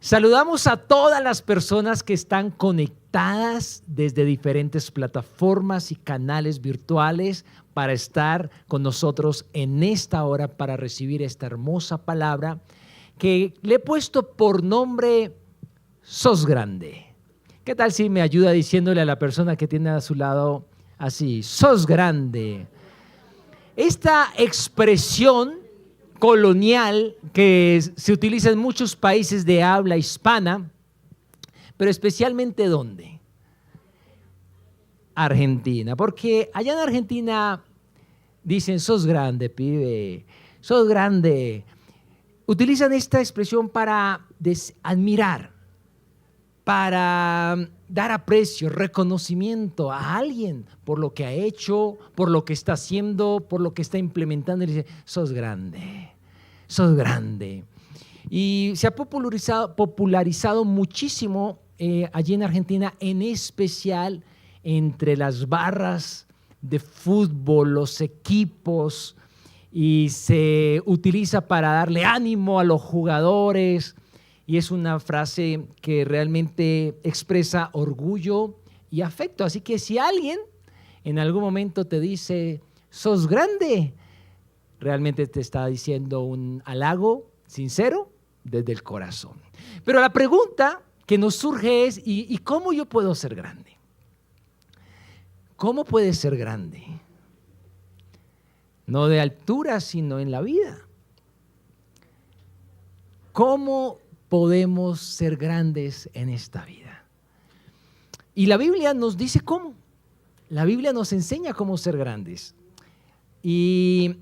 Saludamos a todas las personas que están conectadas desde diferentes plataformas y canales virtuales para estar con nosotros en esta hora para recibir esta hermosa palabra que le he puesto por nombre Sos Grande. ¿Qué tal si me ayuda diciéndole a la persona que tiene a su lado así, Sos Grande? Esta expresión colonial que se utiliza en muchos países de habla hispana, pero especialmente ¿dónde? Argentina, porque allá en Argentina dicen, sos grande, pibe, sos grande. Utilizan esta expresión para admirar, para dar aprecio, reconocimiento a alguien por lo que ha hecho, por lo que está haciendo, por lo que está implementando. Y dice, sos grande, sos grande. Y se ha popularizado muchísimo allí en Argentina, en especial entre las barras de fútbol, los equipos, y se utiliza para darle ánimo a los jugadores. Y es una frase que realmente expresa orgullo y afecto. Así que si alguien en algún momento te dice, sos grande, realmente te está diciendo un halago sincero desde el corazón. Pero la pregunta que nos surge es, ¿y cómo yo puedo ser grande? ¿Cómo puedes ser grande? No de altura, sino en la vida. ¿Cómo podemos ser grandes en esta vida? Y la Biblia nos dice cómo. La Biblia nos enseña cómo ser grandes. Y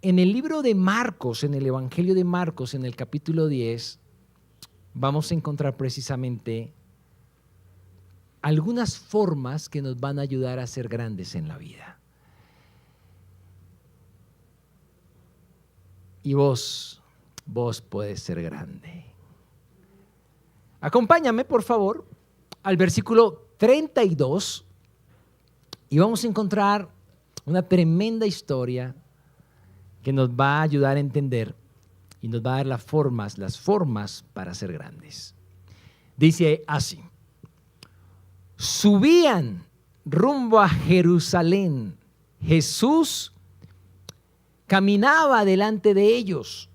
en el libro de Marcos, en el Evangelio de Marcos, en el capítulo 10, vamos a encontrar precisamente algunas formas que nos van a ayudar a ser grandes en la vida. Y vos puedes ser grande. Acompáñame, por favor, al versículo 32 y vamos a encontrar una tremenda historia que nos va a ayudar a entender y nos va a dar las formas para ser grandes. Dice así: subían rumbo a Jerusalén. Jesús caminaba delante de ellos.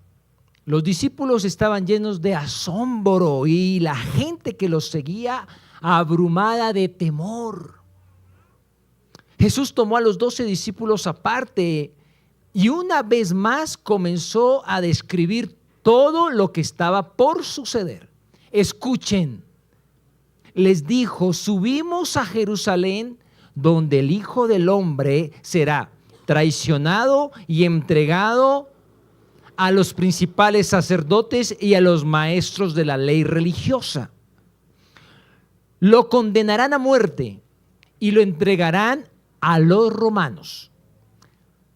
Los discípulos estaban llenos de asombro y la gente que los seguía abrumada de temor. Jesús tomó a los 12 discípulos aparte y una vez más comenzó a describir todo lo que estaba por suceder. Escuchen, les dijo, subimos a Jerusalén, donde el Hijo del Hombre será traicionado y entregado a los principales sacerdotes y a los maestros de la ley religiosa. Lo condenarán a muerte y lo entregarán a los romanos.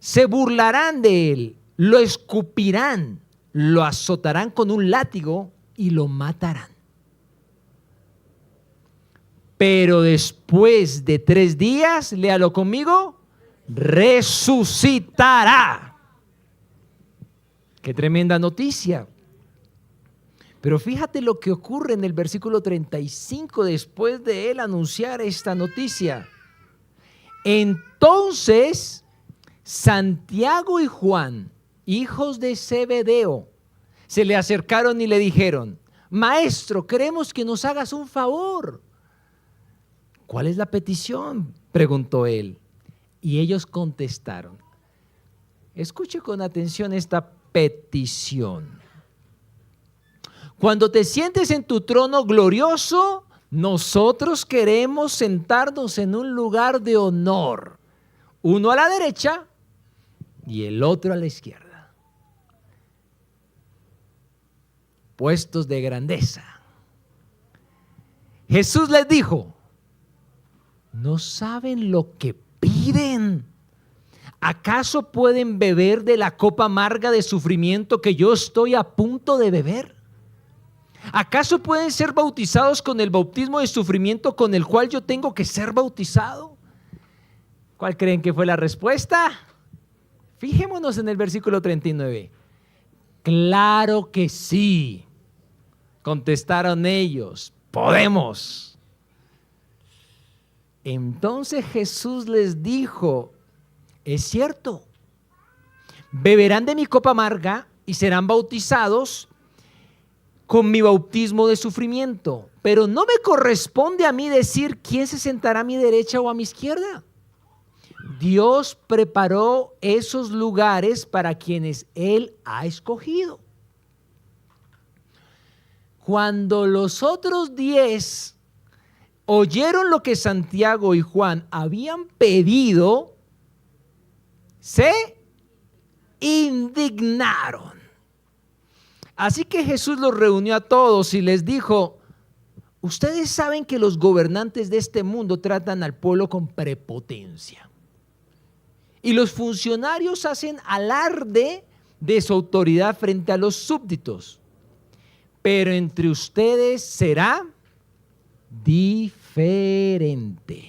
Se burlarán de él, lo escupirán, lo azotarán con un látigo y lo matarán. Pero después de 3 días, léalo conmigo, resucitará. Qué tremenda noticia. Pero fíjate lo que ocurre en el versículo 35 después de él anunciar esta noticia. Entonces Santiago y Juan, hijos de Zebedeo, se le acercaron y le dijeron, Maestro, queremos que nos hagas un favor. ¿Cuál es la petición?, preguntó él. Y ellos contestaron. Escuche con atención esta petición. Cuando te sientes en tu trono glorioso, nosotros queremos sentarnos en un lugar de honor, uno a la derecha y el otro a la izquierda. Puestos de grandeza. Jesús les dijo, ¿no saben lo que piden? ¿Acaso pueden beber de la copa amarga de sufrimiento que yo estoy a punto de beber? ¿Acaso pueden ser bautizados con el bautismo de sufrimiento con el cual yo tengo que ser bautizado? ¿Cuál creen que fue la respuesta? Fijémonos en el versículo 39. Claro que sí. contestaron ellos, podemos. Entonces Jesús les dijo, es cierto, beberán de mi copa amarga y serán bautizados con mi bautismo de sufrimiento, pero no me corresponde a mí decir quién se sentará a mi derecha o a mi izquierda. Dios preparó esos lugares para quienes Él ha escogido. Cuando los otros 10 oyeron lo que Santiago y Juan habían pedido, se indignaron. Así que Jesús los reunió a todos y les dijo, ustedes saben que los gobernantes de este mundo tratan al pueblo con prepotencia. Y los funcionarios hacen alarde de su autoridad frente a los súbditos. Pero entre ustedes será diferente.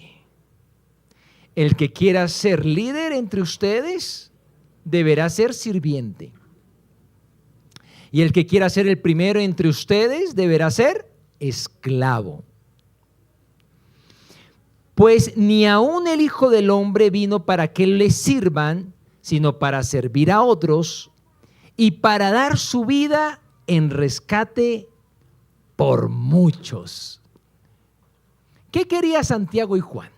El que quiera ser líder entre ustedes deberá ser sirviente. Y el que quiera ser el primero entre ustedes deberá ser esclavo. Pues ni aun el Hijo del Hombre vino para que le sirvan, sino para servir a otros y para dar su vida en rescate por muchos. ¿Qué quería Santiago y Juan?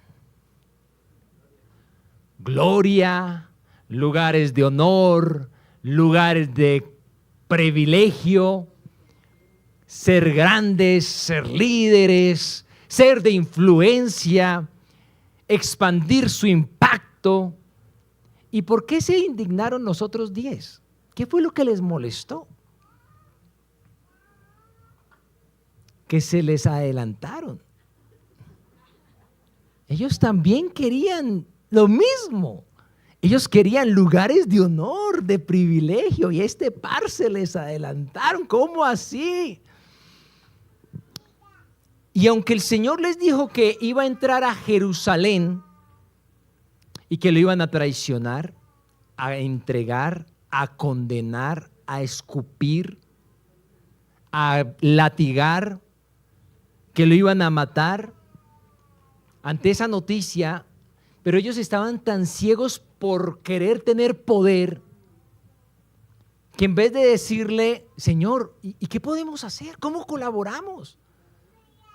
Gloria, lugares de honor, lugares de privilegio, ser grandes, ser líderes, ser de influencia, expandir su impacto. ¿Y por qué se indignaron los otros 10? ¿Qué fue lo que les molestó? Que se les adelantaron. Ellos también querían lo mismo. Ellos querían lugares de honor, de privilegio, y este par se les adelantaron. ¿Cómo así? Y aunque el Señor les dijo que iba a entrar a Jerusalén y que lo iban a traicionar, a entregar, a condenar, a escupir, a latigar, que lo iban a matar, ante esa noticia, pero ellos estaban tan ciegos por querer tener poder, que en vez de decirle, Señor, ¿y qué podemos hacer? ¿Cómo colaboramos?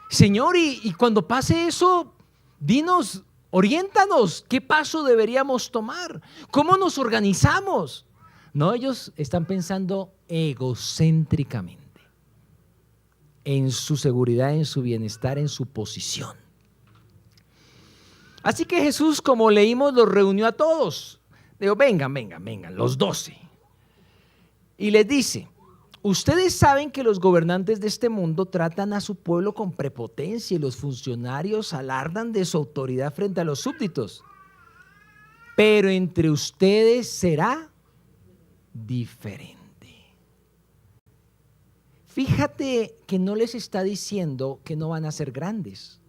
Señor, y cuando pase eso, dinos, oriéntanos, ¿qué paso deberíamos tomar? ¿Cómo nos organizamos? No, ellos están pensando egocéntricamente en su seguridad, en su bienestar, en su posición. Así que Jesús, como leímos, los reunió a todos. Dijo, vengan, los 12. Y les dice, ustedes saben que los gobernantes de este mundo tratan a su pueblo con prepotencia y los funcionarios alardan de su autoridad frente a los súbditos. Pero entre ustedes será diferente. Fíjate que no les está diciendo que no van a ser grandes,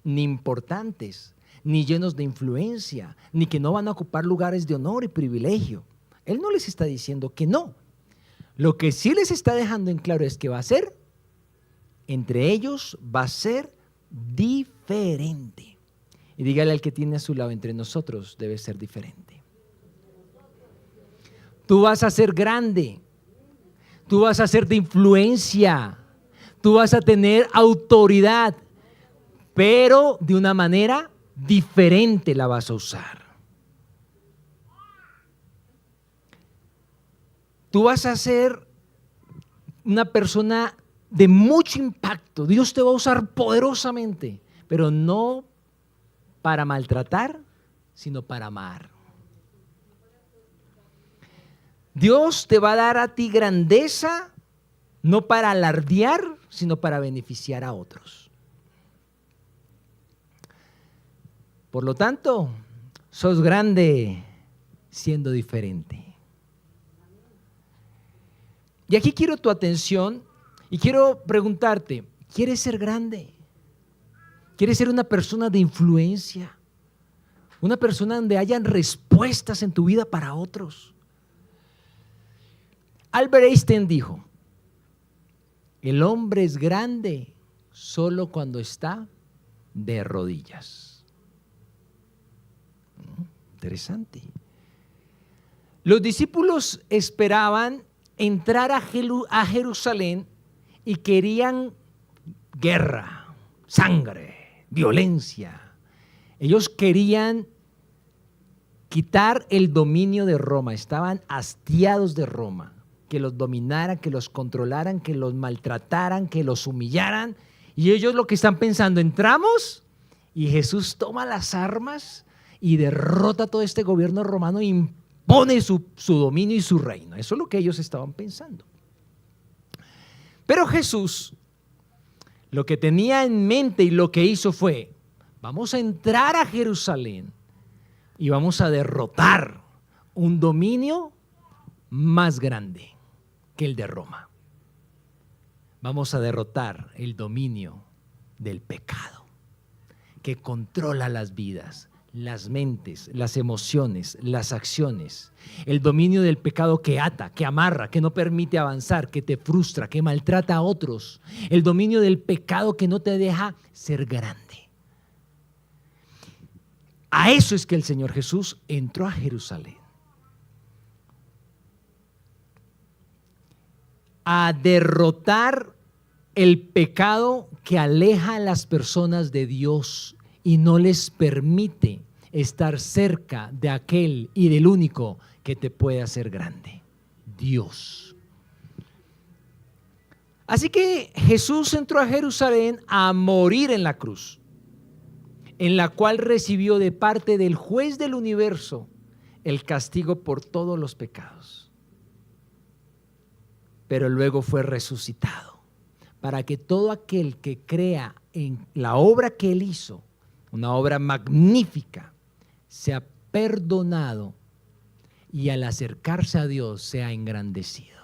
ni importantes, ni llenos de influencia, ni que no van a ocupar lugares de honor y privilegio. Él no les está diciendo que no. Lo que sí les está dejando en claro es que va a ser, entre ellos va a ser diferente. Y dígale al que tiene a su lado, entre nosotros debe ser diferente. Tú vas a ser grande, tú vas a ser de influencia, tú vas a tener autoridad, pero de una manera diferente la vas a usar. Tú vas a ser una persona de mucho impacto. Dios te va a usar poderosamente, pero no para maltratar, sino para amar. Dios te va a dar a ti grandeza, no para alardear, sino para beneficiar a otros. Por lo tanto, sos grande siendo diferente. Y aquí quiero tu atención y quiero preguntarte, ¿quieres ser grande? ¿Quieres ser una persona de influencia? Una persona donde hayan respuestas en tu vida para otros. Albert Einstein dijo, El hombre es grande solo cuando está de rodillas. Interesante. Los discípulos esperaban entrar a Jerusalén y querían guerra, sangre, violencia. Ellos querían quitar el dominio de Roma, estaban hastiados de Roma, que los dominaran, que los controlaran, que los maltrataran, que los humillaran. Y ellos lo que están pensando, entramos y Jesús toma las armas y derrota todo este gobierno romano e impone su dominio y su reino. Eso es lo que ellos estaban pensando. Pero Jesús lo que tenía en mente y lo que hizo fue, vamos a entrar a Jerusalén y vamos a derrotar un dominio más grande que el de Roma. Vamos a derrotar el dominio del pecado que controla las vidas, las mentes, las emociones, las acciones. El dominio del pecado que ata, que amarra, que no permite avanzar, que te frustra, que maltrata a otros. El dominio del pecado que no te deja ser grande. A eso es que el Señor Jesús entró a Jerusalén. A derrotar el pecado que aleja a las personas de Dios y no les permite estar cerca de aquel y del único que te puede hacer grande, Dios. Así que Jesús entró a Jerusalén a morir en la cruz, en la cual recibió de parte del juez del universo el castigo por todos los pecados. Pero luego fue resucitado para que todo aquel que crea en la obra que Él hizo, una obra magnífica, sea perdonado y al acercarse a Dios sea engrandecido.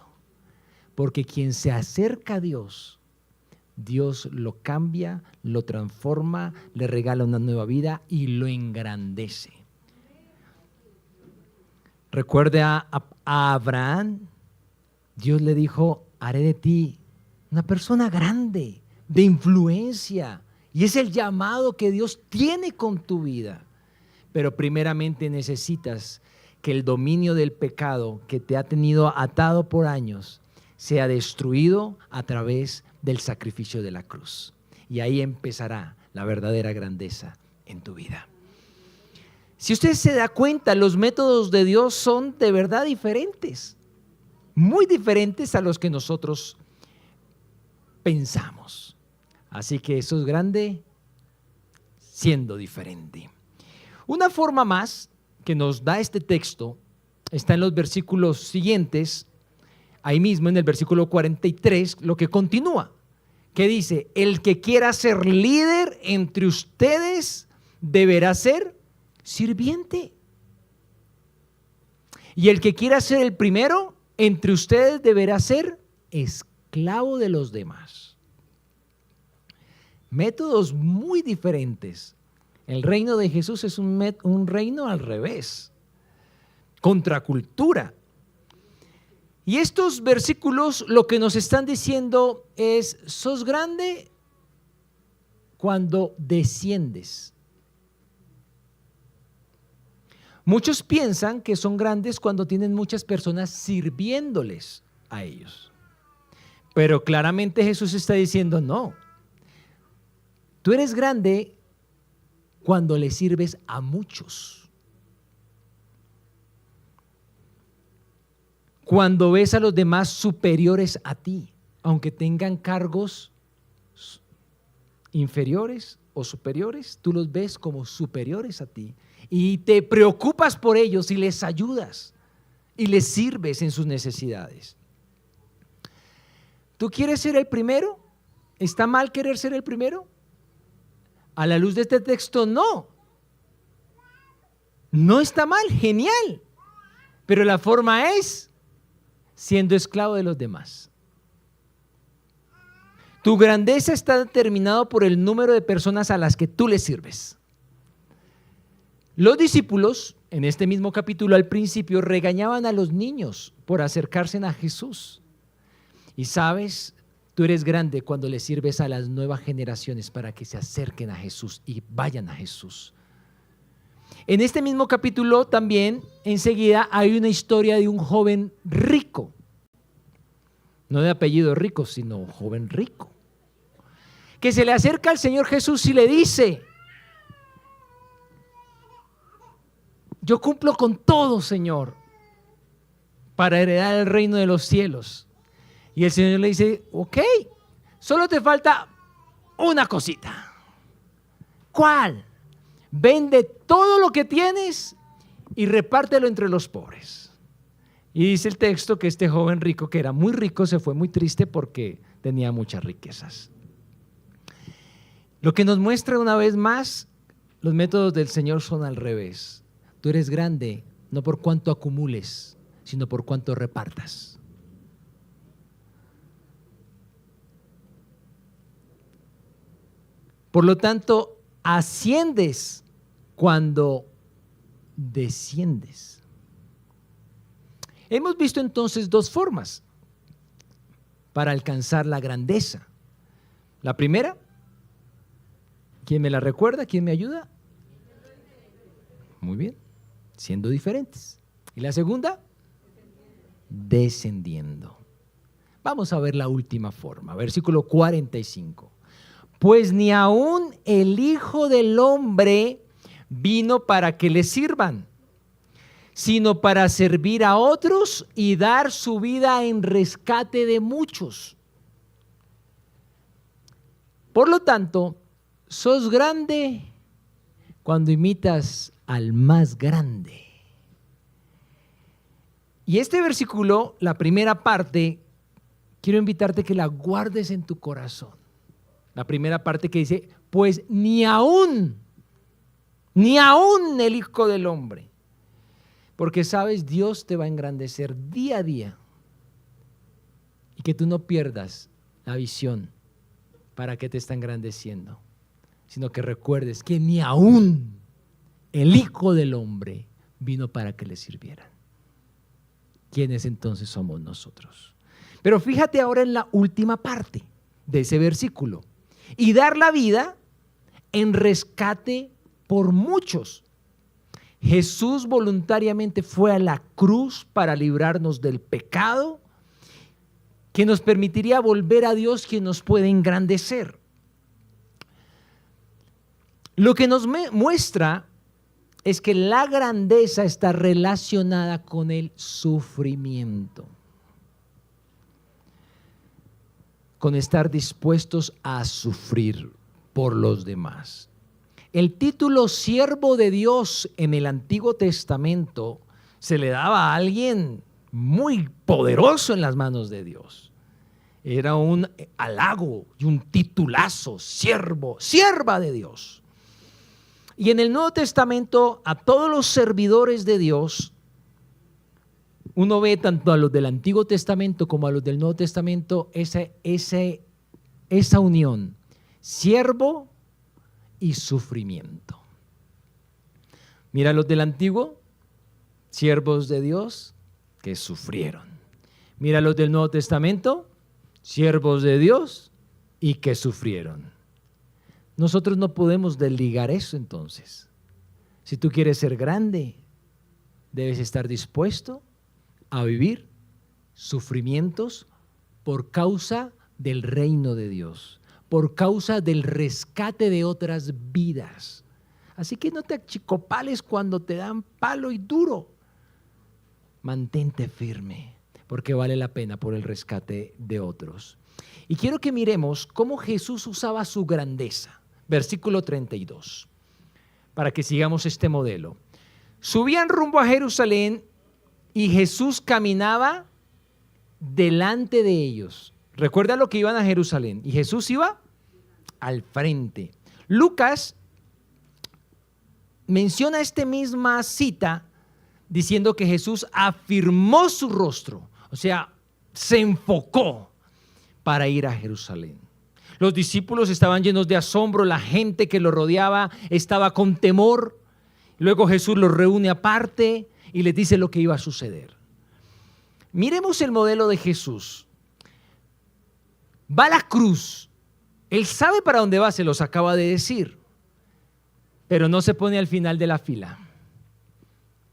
Porque quien se acerca a Dios, Dios lo cambia, lo transforma, le regala una nueva vida y lo engrandece. Recuerde a Abraham, Dios le dijo, haré de ti una persona grande, de influencia, y es el llamado que Dios tiene con tu vida. Pero primeramente necesitas que el dominio del pecado que te ha tenido atado por años sea destruido a través del sacrificio de la cruz. Y ahí empezará la verdadera grandeza en tu vida. Si usted se da cuenta, los métodos de Dios son de verdad diferentes, muy diferentes a los que nosotros pensamos. Así que eso es grande siendo diferente. Una forma más que nos da este texto está en los versículos siguientes, ahí mismo en el versículo 43, lo que continúa, que dice, el que quiera ser líder entre ustedes deberá ser sirviente. Y el que quiera ser el primero entre ustedes deberá ser esclavo de los demás. Métodos muy diferentes. El reino de Jesús es un reino al revés, contracultura. Y estos versículos lo que nos están diciendo es, sos grande cuando desciendes. Muchos piensan que son grandes cuando tienen muchas personas sirviéndoles a ellos. Pero claramente Jesús está diciendo, no, tú eres grande cuando le sirves a muchos. Cuando ves a los demás superiores a ti, aunque tengan cargos inferiores o superiores, tú los ves como superiores a ti y te preocupas por ellos y les ayudas y les sirves en sus necesidades. ¿Tú quieres ser el primero? ¿Está mal querer ser el primero? A la luz de este texto, no. No está mal, genial. Pero la forma es siendo esclavo de los demás. Tu grandeza está determinada por el número de personas a las que tú les sirves. Los discípulos, en este mismo capítulo al principio, regañaban a los niños por acercarse a Jesús. Y sabes, Tú eres grande cuando le sirves a las nuevas generaciones para que se acerquen a Jesús y vayan a Jesús. En este mismo capítulo también enseguida hay una historia de un joven rico. No de apellido rico, sino un joven rico, que se le acerca al Señor Jesús y le dice: yo cumplo con todo, Señor, para heredar el reino de los cielos. Y el Señor le dice: ok, solo te falta una cosita. ¿Cuál? Vende todo lo que tienes y repártelo entre los pobres. Y dice el texto que este joven rico, que era muy rico, se fue muy triste porque tenía muchas riquezas. Lo que nos muestra una vez más, los métodos del Señor son al revés. Tú eres grande no por cuánto acumules, sino por cuánto repartas. Por lo tanto, asciendes cuando desciendes. Hemos visto entonces dos formas para alcanzar la grandeza. La primera, ¿quién me la recuerda? ¿Quién me ayuda? Muy bien, siendo diferentes. ¿Y la segunda? Descendiendo. Vamos a ver la última forma, versículo 45. Pues ni aun el Hijo del Hombre vino para que le sirvan, sino para servir a otros y dar su vida en rescate de muchos. Por lo tanto, sos grande cuando imitas al más grande. Y este versículo, la primera parte, quiero invitarte a que la guardes en tu corazón. La primera parte que dice: pues ni aún el Hijo del Hombre. Porque sabes, Dios te va a engrandecer día a día. Y que tú no pierdas la visión para que te está engrandeciendo, sino que recuerdes que ni aún el Hijo del Hombre vino para que le sirvieran. ¿Quiénes entonces somos nosotros? Pero fíjate ahora en la última parte de ese versículo: y dar la vida en rescate por muchos. Jesús voluntariamente fue a la cruz para librarnos del pecado, que nos permitiría volver a Dios, quien nos puede engrandecer. Lo que nos muestra es que la grandeza está relacionada con el sufrimiento, con estar dispuestos a sufrir por los demás. El título siervo de Dios en el Antiguo Testamento se le daba a alguien muy poderoso en las manos de Dios. Era un halago y un titulazo: siervo, sierva de Dios. Y en el Nuevo Testamento, a todos los servidores de Dios, uno ve tanto a los del Antiguo Testamento como a los del Nuevo Testamento esa unión: siervo y sufrimiento. Mira los del Antiguo, siervos de Dios que sufrieron. Mira los del Nuevo Testamento, siervos de Dios y que sufrieron. Nosotros no podemos desligar eso entonces. Si tú quieres ser grande, debes estar dispuesto a vivir sufrimientos por causa del reino de Dios, por causa del rescate de otras vidas. Así que no te achicopales cuando te dan palo y duro. Mantente firme, porque vale la pena por el rescate de otros. Y quiero que miremos cómo Jesús usaba su grandeza. Versículo 32, para que sigamos este modelo. Subían rumbo a Jerusalén y Jesús caminaba delante de ellos. Recuerda lo que iban a Jerusalén y Jesús iba al frente. Lucas menciona esta misma cita diciendo que Jesús afirmó su rostro, o sea, se enfocó para ir a Jerusalén. Los discípulos estaban llenos de asombro, la gente que lo rodeaba estaba con temor. Luego Jesús los reúne aparte y les dice lo que iba a suceder. Miremos el modelo de Jesús. va a la cruz. Él sabe para dónde va, se los acaba de decir, pero no se pone al final de la fila,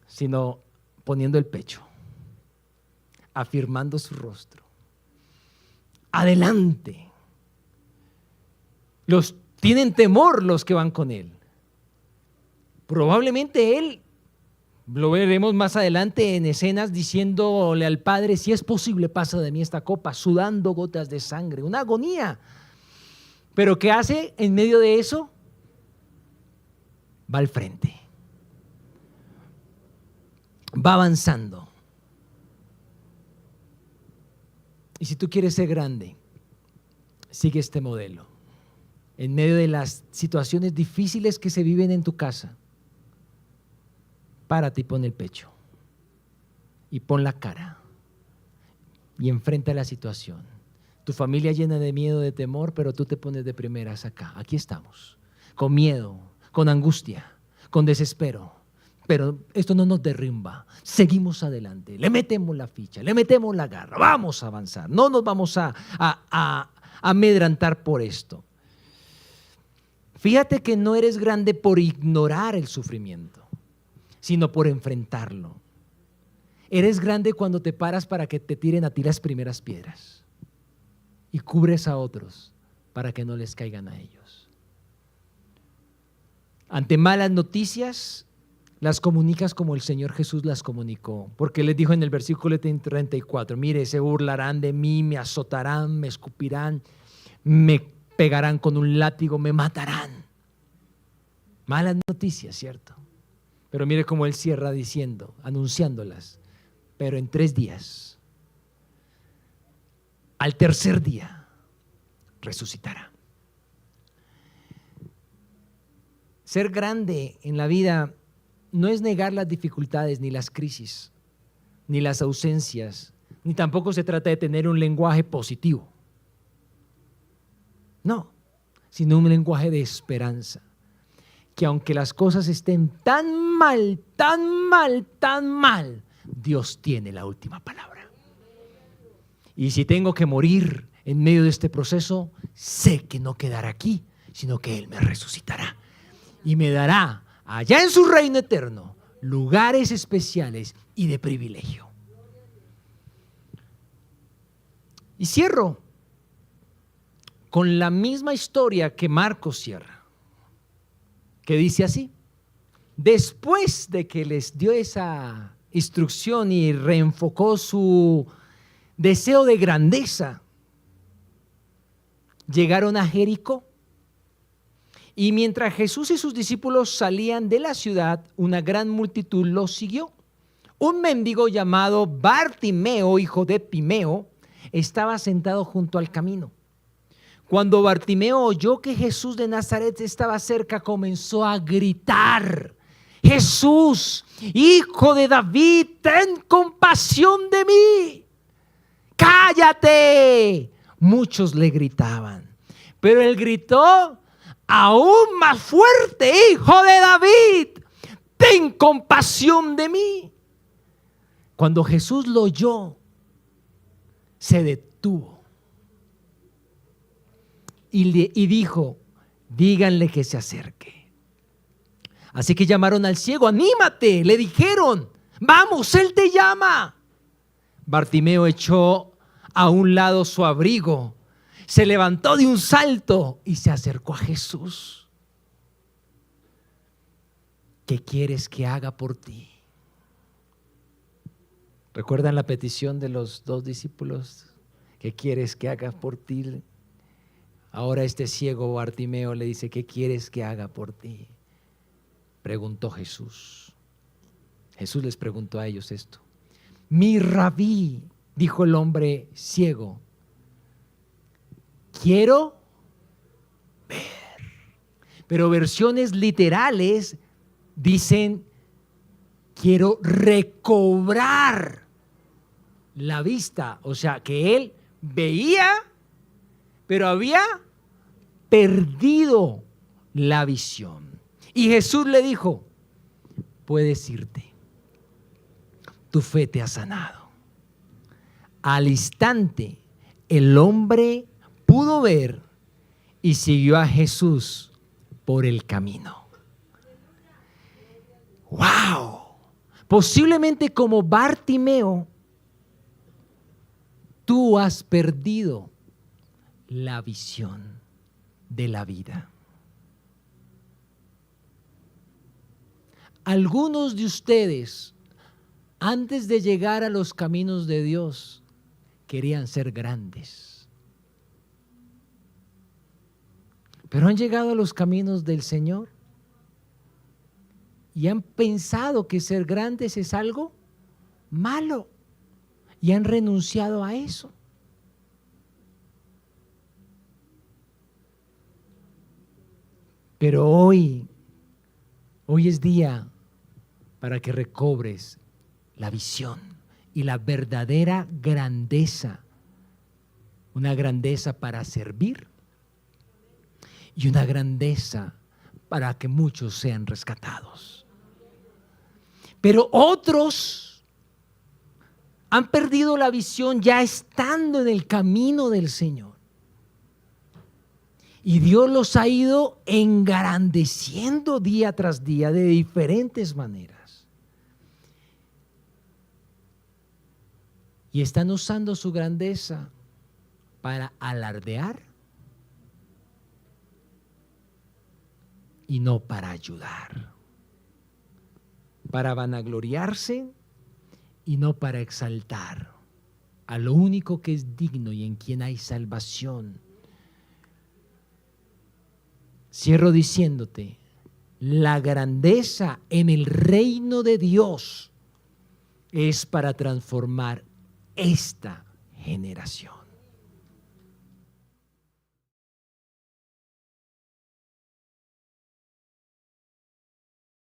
sino poniendo el pecho, afirmando su rostro. Adelante. Tienen temor los que van con él. Probablemente él, lo veremos más adelante en escenas, diciéndole al Padre: si es posible, pasa de mí esta copa, sudando gotas de sangre, una agonía. Pero ¿qué hace en medio de eso? Va al frente, va avanzando. Y si tú quieres ser grande, sigue este modelo. En medio de las situaciones difíciles que se viven en tu casa, párate y pon el pecho, y pon la cara, y enfrenta la situación. Tu familia llena de miedo, de temor, pero tú te pones de primeras acá. Aquí estamos, con miedo, con angustia, con desespero. Pero esto no nos derrumba. Seguimos adelante, le metemos la ficha, le metemos la garra, vamos a avanzar. No nos vamos a amedrantar por esto. Fíjate que no eres grande por ignorar el sufrimiento, sino por enfrentarlo. Eres grande cuando te paras para que te tiren a ti las primeras piedras y cubres a otros para que no les caigan a ellos. Ante malas noticias, las comunicas como el Señor Jesús las comunicó, porque les dijo en el versículo 34: mire, se burlarán de mí, me azotarán, me escupirán, me pegarán con un látigo, me matarán. Malas noticias, ¿cierto? Pero mire cómo él cierra diciendo, anunciándolas: pero en 3 días, al tercer día, resucitará. Ser grande en la vida no es negar las dificultades, ni las crisis, ni las ausencias, ni tampoco se trata de tener un lenguaje positivo. No, sino un lenguaje de esperanza. Que aunque las cosas estén tan mal, tan mal, tan mal, Dios tiene la última palabra. Y si tengo que morir en medio de este proceso, sé que no quedará aquí, sino que Él me resucitará y me dará allá en su reino eterno lugares especiales y de privilegio. Y cierro con la misma historia que Marcos cierra, que dice así: después de que les dio esa instrucción y reenfocó su deseo de grandeza, llegaron a Jericó. Y mientras Jesús y sus discípulos salían de la ciudad, una gran multitud los siguió. Un mendigo llamado Bartimeo, hijo de Timeo, estaba sentado junto al camino. Cuando Bartimeo oyó que Jesús de Nazaret estaba cerca, comenzó a gritar: Jesús, hijo de David, ten compasión de mí. ¡Cállate! Muchos le gritaban, pero él gritó aún más fuerte: hijo de David, ten compasión de mí. Cuando Jesús lo oyó, se detuvo y dijo: díganle que se acerque. Así que llamaron al ciego. Anímate, le dijeron, vamos, él te llama. Bartimeo echó a un lado su abrigo, se levantó de un salto y se acercó a Jesús. ¿Qué quieres que haga por ti? ¿Recuerdan la petición de los 2 discípulos? ¿Qué quieres que haga por ti? Ahora este ciego Bartimeo le dice: ¿qué quieres que haga por ti? Preguntó Jesús. Jesús les preguntó a ellos esto. Mi rabí, dijo el hombre ciego, quiero ver. Pero versiones literales dicen: quiero recobrar la vista. O sea, que él veía, pero había perdido la visión. Y Jesús le dijo: puedes irte, tu fe te ha sanado. Al instante, el hombre pudo ver y siguió a Jesús por el camino. ¡Wow! Posiblemente como Bartimeo, tú has perdido la visión de la vida. Algunos de ustedes, antes de llegar a los caminos de Dios, querían ser grandes. Pero han llegado a los caminos del Señor y han pensado que ser grandes es algo malo y han renunciado a eso. Pero hoy es día para que recobres la visión y la verdadera grandeza. Una grandeza para servir y una grandeza para que muchos sean rescatados. Pero otros han perdido la visión ya estando en el camino del Señor. Y Dios los ha ido engrandeciendo día tras día de diferentes maneras. Y están usando su grandeza para alardear y no para ayudar. Para vanagloriarse y no para exaltar a lo único que es digno y en quien hay salvación. Cierro diciéndote, la grandeza en el reino de Dios es para transformar esta generación.